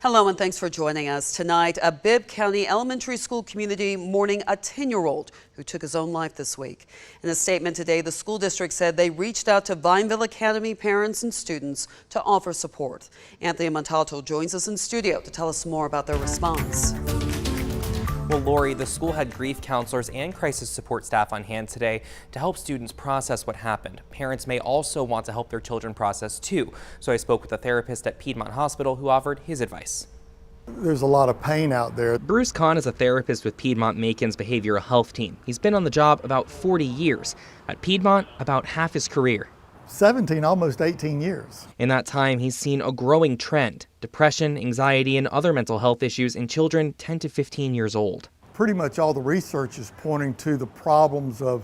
Hello and thanks for joining us. Tonight, a Bibb County elementary school community mourning a 10-year-old who took his own life this week. In a statement today, the school district said they reached out to Vineville Academy parents and students to offer support. Anthony Montalto joins us in studio to tell us more about their response. Well, Lori, the school had grief counselors and crisis support staff on hand today to help students process what happened. Parents may also want to help their children process too. So I spoke with a therapist at Piedmont Hospital who offered his advice. There's a lot of pain out there. Bruce Kahn is a therapist with Piedmont Macon's behavioral health team. He's been on the job about 40 years. At Piedmont, about half his career. 17, almost 18 years. In that time, he's seen a growing trend: depression, anxiety, and other mental health issues in children 10 to 15 years old. Pretty much all the research is pointing to the problems of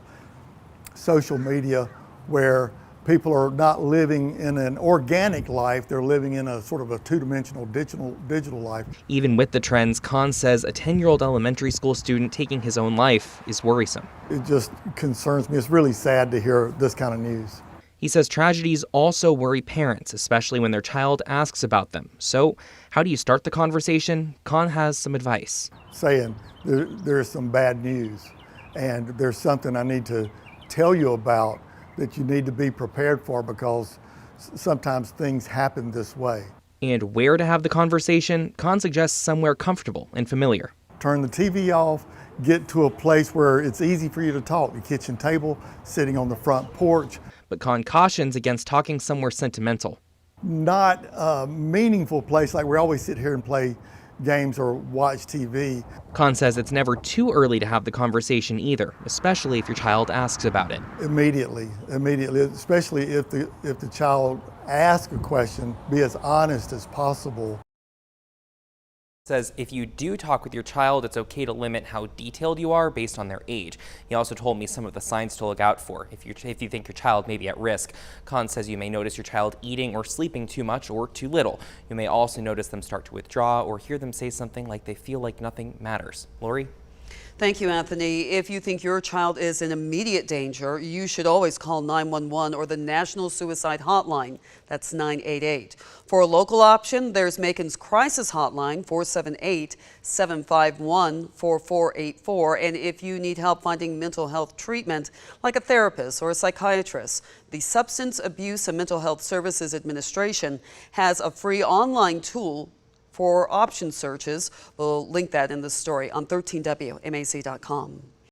social media, where people are not living in an organic life, they're living in a sort of a two-dimensional digital life. Even with the trends, Kahn says a 10-year-old elementary school student taking his own life is worrisome. It just concerns me. It's really sad to hear this kind of news. He says tragedies also worry parents, especially when their child asks about them. So how do you start the conversation? Kahn has some advice. Saying there's some bad news and there's something I need to tell you about that you need to be prepared for, because sometimes things happen this way. And where to have the conversation? Kahn suggests somewhere comfortable and familiar. Turn the TV off, get to a place where it's easy for you to talk, the kitchen table, sitting on the front porch. But Kahn cautions against talking somewhere sentimental. Not a meaningful place like we always sit here and play games or watch TV. Kahn says it's never too early to have the conversation either, especially if your child asks about it. Immediately, especially if the child asks a question, be as honest as possible. Says if you do talk with your child, it's okay to limit how detailed you are based on their age. He also told me some of the signs to look out for if you think your child may be at risk. Kahn says you may notice your child eating or sleeping too much or too little. You may also notice them start to withdraw or hear them say something like they feel like nothing matters. Lori? Thank you, Anthony. If you think your child is in immediate danger, you should always call 911 or the National Suicide Hotline. That's 988. For a local option, there's Macon's crisis hotline, 478-751-4484. And if you need help finding mental health treatment, like a therapist or a psychiatrist, the Substance Abuse and Mental Health Services Administration has a free online tool for option searches. We'll link that in the story on 13WMAC.com.